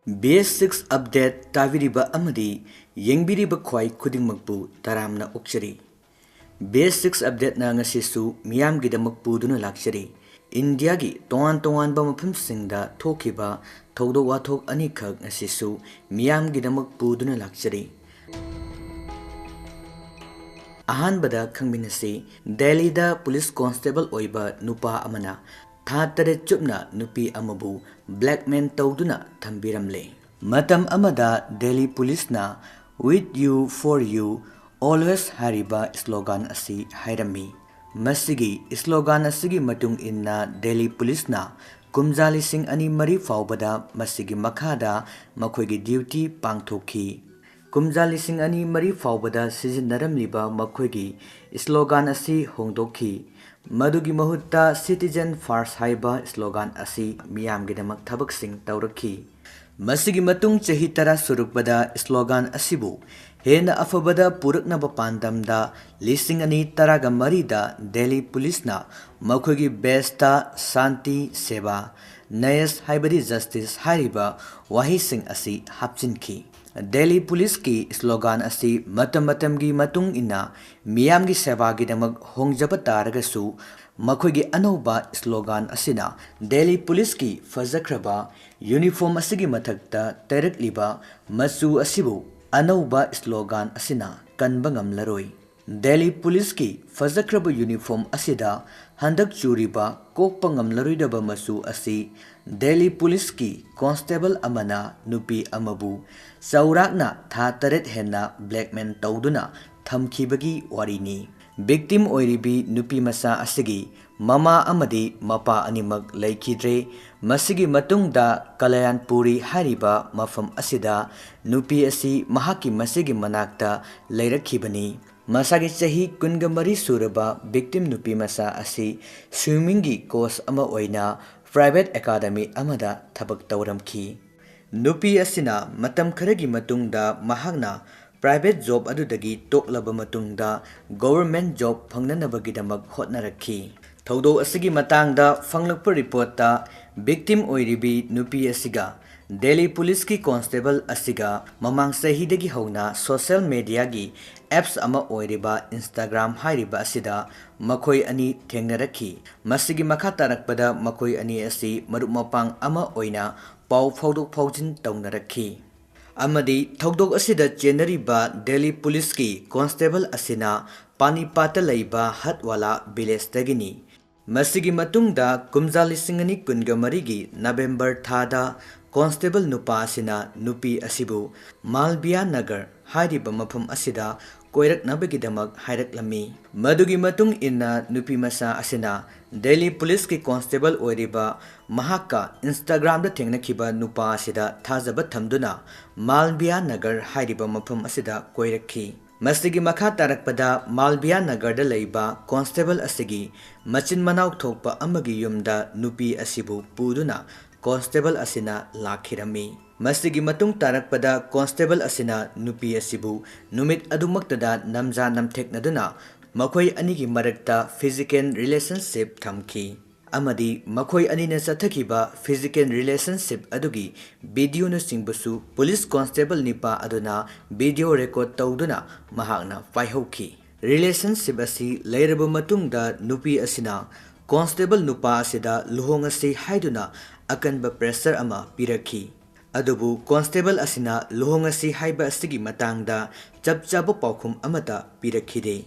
BS6 update tabiriba amadi yengbiriba khwai khudingmakpu taramna okchari. BS6 update na ngasisu miyamgidamak puduna lakchari. India gi tongan ba mafamsingda thokiba thogdo wathok anikhak ngasisu miyamgidamak puduna lakchari. Ahanbada khangminasi Delhi da police constable oiba nupa amana Thatare chupna nupi amabu blackmail tawduna thambiramle. Matam amada Delhi police na with you for you always hariba slogan asi hairami. Masigi slogan asigi matung inna Delhi police na kumjali sing ani mari faubada masigi makhada makhoigi duty pangthokhi. Kumjali sing ani mari faubada sizinnaramliba makhoigi slogan asi hongdokhi. Madugi mahutta citizen first haiba slogan asi miyamgidamak thabak sing tawrakhi. Masigi matung chahi tara surukbada slogan asibu hena afabada puraknaba pandamda lising ani taraga marida Delhi police na makhoigi besta santi seva nayas haibadi justice hariba wahi sing asi hapchinki. Delhi police ki slogan asi matam gi matung ina miyam gi seva gi damak hongjaba taragasu makhoi gi anoba slogan asina Delhi police ki fajakraba uniform asigi mathakta terek liba masu asibu anoba slogan asina kanba ngamlaroi. Delhi police ki fajakraba uniform asida handak churiba kokpa ngamlaroidaba masu asi Delhi police ki constable amana nupi amabu saurakna thataret henna blackmail tawduna thamkhibagi warini. Victim oiribi nupi masa asigi mama amadi mapa animak laikhidre masigi matungda Kalayanpuri hariba mafam asida nupi asi mahaki masigi manakta lairakhibani. Masagi chahi kunga mari suraba victim nupi masa asi swimming gi course ama oina private academy amada thabak tawramki. Nupi asina matam kharagi matungda mahakna private job adudagi toklaba matungda government job phangnanabagidamak hotnarakhi. Thaudo asigi matangda fanglakpa report ta victim oiribi nupi asiga Delhi police ki constable asiga mamang sahidagi hauna social media gi apps ama oiriba Instagram hairiba asida makhoi ani thengnarakhi. Masigi makha tarakpada makhoi ani asi marup mapang ama oina pau phaudok phaujin tawnarakhi. Amadi thogdok asida chenariba Delhi police ki constable asina Panipata laiba hatwala village tagini. Masigi matungda kumjali singani kungamari gi November thada constable nupa asina nupi asibu Malbiya Nagar hariba mafam asida koiraknabagidamak hairaklammi. Madugi matung inna nupi masa asina Delhi police ki constable oiriba mahakka Instagram da thengnakhiba nupa asida thajaba thamduna Malbiya Nagar hariba mafam asida koirakhi. Masigi makha tarakpada Malbiya Nagar da laiba constable asigi machin manaw thokpa amagi yumda nupi asibu puduna constable asina lakhirami. Masigi matung tarakpada constable asina nupi asibu numit adumaktada namja namtheknaduna makhoi anigi marakta physical relationship thamki. Amadi makhoi anina sathakiba physical relationship adugi video na singbusu police constable nipa aduna video record tawduna mahakna paihauki. Relationship asi lairaba matungda nupi asina constable nupa asida luhongasi haiduna akanba pressure ama pirakhi. Adubu constable asina luhongasi haiba asigi matangda chapchaba paukhum amata pirakhide.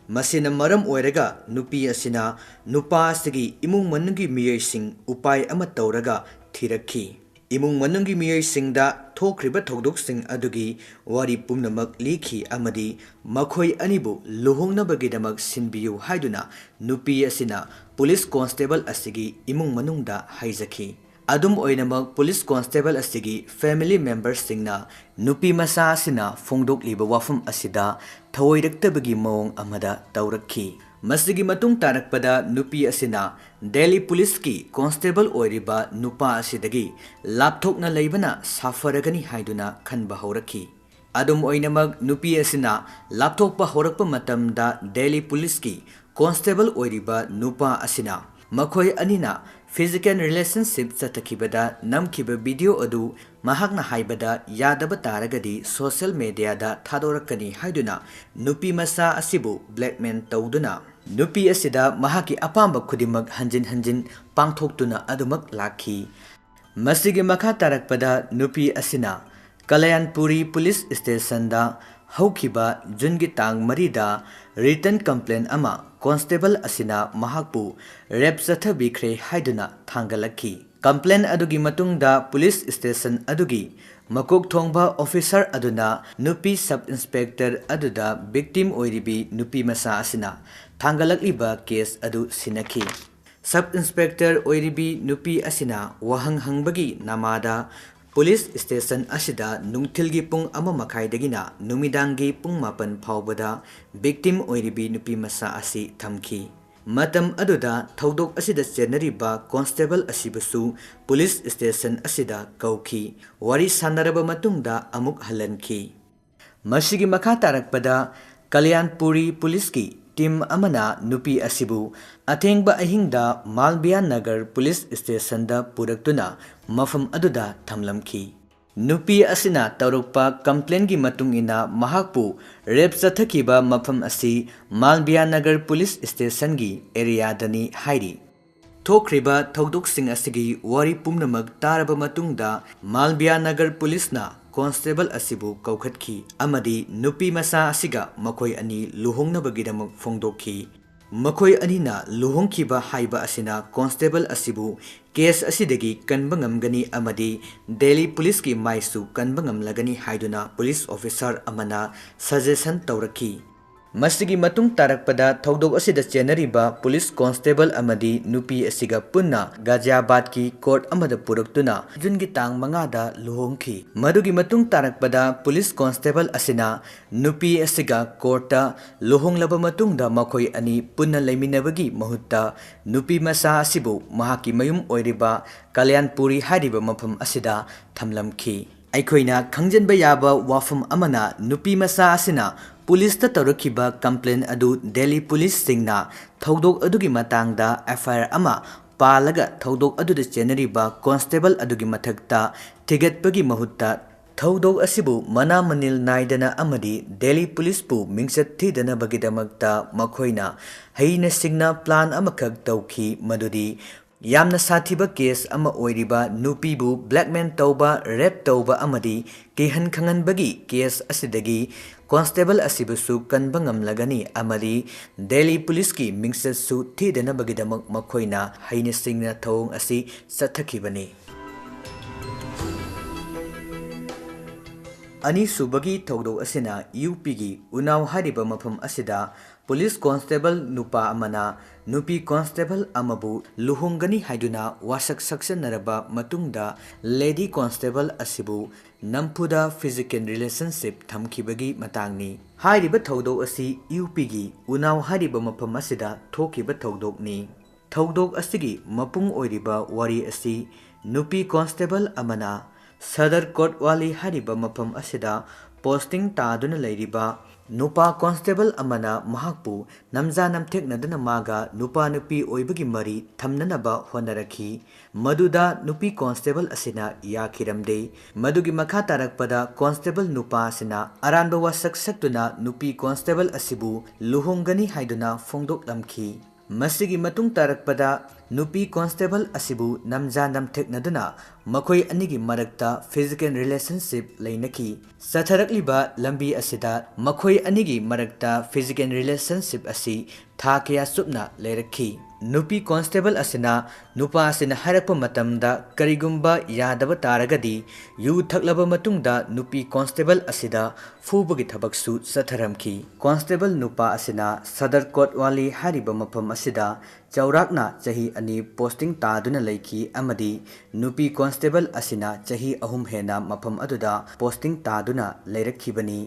Masina maram oiraga nupi asina nupa asigi imung manungi miyoising upai ama tawraga thirakhi. Imung manungi miyoisingda thokhriba thogdoksing adugi wari pumnamak likhi amadi makhoi anibu luhongnabagidamak sinbiyu haiduna nupi asina police constable asigi imung manungda haizakhi. Adum oinamak police constable asigi family members singna nupi masa asina fongdok liba wafam asida thawoiraktabagi mawong amada tawrakhi. Masigi matung tarakpada nupi asina Delhi police ki constable oiriba nupa asidagi lapthokna leibana safaragani haiduna khanba haurakhi. Adum oinamak nupi asina lapthokpa horakpa matamda Delhi police ki constable oiriba nupa asina makhoi anina physical relationship chathakibada namkiba video adu mahakna haibada yadaba taragadi social media da thadorakani haiduna nupi masa asibu blackmail tawduna nupi asida mahaki apamba khudimak hanjin hanjin pangthoktuna adumak lakhi masigi makha tarakpada nupi asina Kalayanpuri Police Station da haukiba jungi tang marida written complaint ama constable asina mahakpu rep sathabikre haiduna thangalaki complaint adugi matungda police station adugi makok thongba officer aduna nupi sub inspector aduda victim oiribi nupi masa asina thangalakliba case adu sinaki sub inspector oiribi nupi asina wahang hangbagi namada Police Station asida nungthilgi pung ama makhaidagina numidangi pung mapan phawbada victim oiribi nupi masa asi thamki matam aduda thodok asida chenariba constable asibusu police station asida kauki wari sanaraba matungda amuk halanki masigi makha tarakpada Kalyanpuri Police ki Team amana nupi asibu athengba ahingda Malbiya Nagar Police Station da puraktuna mafam aduda thamlamki nupi asina tarukpa complaint gi matungina mahakpu rep chathakiba mafam asi Malbiya Nagar Police Station gi area dani hairi thokriba thodok sing asigi wari pumnamak taraba matungda Malbiya Nagar Police na Constable asibu kaukhatki amadi nupi masa asiga makoi ani luhongnabagidamak phongdokki makoi anina luhongkiba haiba asina constable asibu case asidagi kanbangamgani amadi Delhi police ki maisu kanbangamlagani haiduna police officer amana suggestion tawraki masigi matung tarakpada thodok asida chenariba police constable amadi nupi asiga punna Ghaziabad ki court amada puraktuna jungi tang mangada luhongki madugi matung tarakpada police constable asina nupi asiga courta luhonglaba matungda makoi ani punna leiminabagi mahutta nupi masa asibu mahaki mayum oiriba Kalyanpuri hariba mafam asida thamlamki aikoina khangjanba yaba wafam amana nupi masa asina Police ta tawrakiba complaint adu Delhi Police singna thodok adugi matangda FIR ama palaga thodok aduda chenariba constable adugi mathakta thigatpagi mahutta thodok asibu mana manil naidana amadi Delhi Police pu mingsat thidana bagidamakta makhoina heina singna plan amakak tawki madudi yamna sathiba case ama oiriba nupi bu blackmail tawba rape tawba amadi kehan khangan bagi case asidagi constable asibusu kanbangam lagani amadi Delhi police ki mingsat su thidana bagidamak makhoina haina singna thong asi sathakibani ani subagi thodok asina UP gi unaw hariba mafam asida police constable nupa amana nupi constable amabu luhongani haiduna wasak saksan naraba matungda lady constable asibu nampuda physical relationship thamkibagi matangni hairiba thodok asi UP gi unaw hariba mafam asida thokiba thodok ni thodok asigi mapung oiriba wari asi nupi constable amana Sadar Kotwali hariba mafam asida posting taduna leiriba nupa constable amana mahakpu namja namtheknadana maga nupa nupi oibagi mari thamnanaba honaraki maduda nupi constable asina yakiramde madugi makha tarakpada constable nupa asina aranba wasak saktuna nupi constable asibu luhongani haiduna phongdok lamki masigi matung tarakpada nupi constable asibu namja namtheknaduna makoi anigi marakta physical relationship leinaki satharakliba lambi asida makoi anigi marakta physical relationship asi tha kya supna leirakhi nupi constable asina nupa asina harakpa matamda karigumba yadaba taragadi yu thaklaba matungda nupi constable asida fubagi thabaksu satharamki constable nupa asina Sadar Kotwali hariba mafam asida chaurakna chahi ani posting taduna leiki amadi nupi constable asina chahi ahum hena mafam aduda posting taduna leirakhibani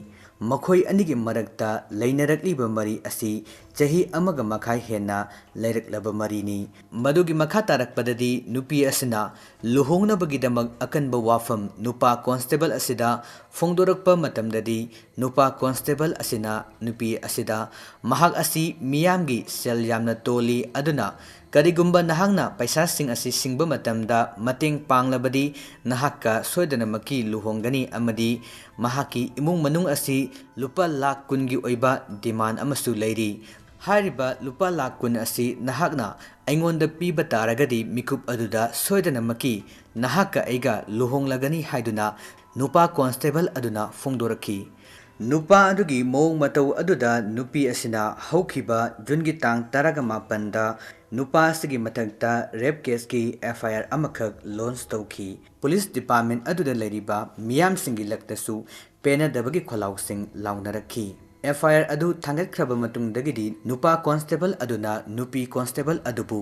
makhoi anigi marakta leinarakliba mari asi chahi amaga makhai henna lairaklaba marini madugi makha tarakpadadi nupi asina luhongna bagidamag akanba wafam nupa constable asida phongdorakpa matamdadi nupa constable asina nupi asida mahak asi miyamgi sel yamna toli aduna karigumba nahangna paisa sing asi singba matamda mateng panglabadi nahakka soidanamaki luhongani amadi mahaki imung manung asi lupa lakh kungi oiba demand amasu leiri hariba lupa lakh kun asi nahakna aingonda piba taragadi mikup aduda soidanamaki nahakka aiga luhonglagani haiduna nupa constable aduna phongdoraki nupa adugi mong matau aduda nupi asina haukiba jungi tang taraga mapanda nupa asigi mathagta rape case ki FIR amakak launch tauki police department aduda leiriba miyam singi laktasu pena dabagi kholaw sing launaraki FIR adu thangat kraba matung dagidi nupa constable aduna nupi constable adubu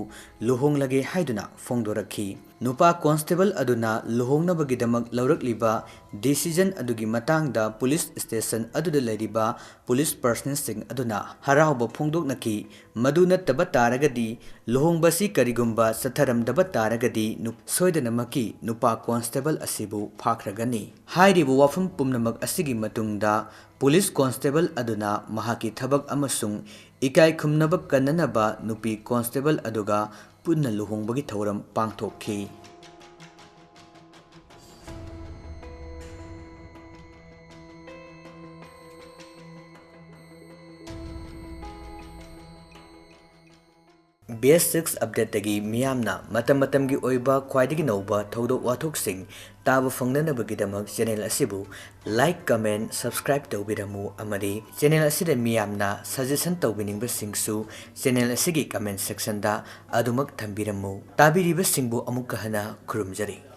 luhong lage haiduna phongdoraki nupa constable aduna luhongna bagidamak laurakliba decision adugi matangda police station aduda leiriba police personnel sing aduna harauba phongdoknaki maduna taba taragadi luhongbasi karigumba satharamdaba taragadi soidanamaki nupa constable asibu phakragani hairibu wafam pumnamak asigi matungda police constable aduna mahaki thabak amasung ikai khumnaba kananaba nupi constable aduga punna luhongbagi thauram pangthokki BS6 update tagi miyamna matam gi oiba khwaidigi nauba thodok wathok sing taba fangnana bagidamak channel asibu like comment subscribe tawbiramu amadi channel asida miyamna suggestion tawbining singsu channel asigi comment section da adumak thambiramu tabiriba singbu amukka hana khurumjari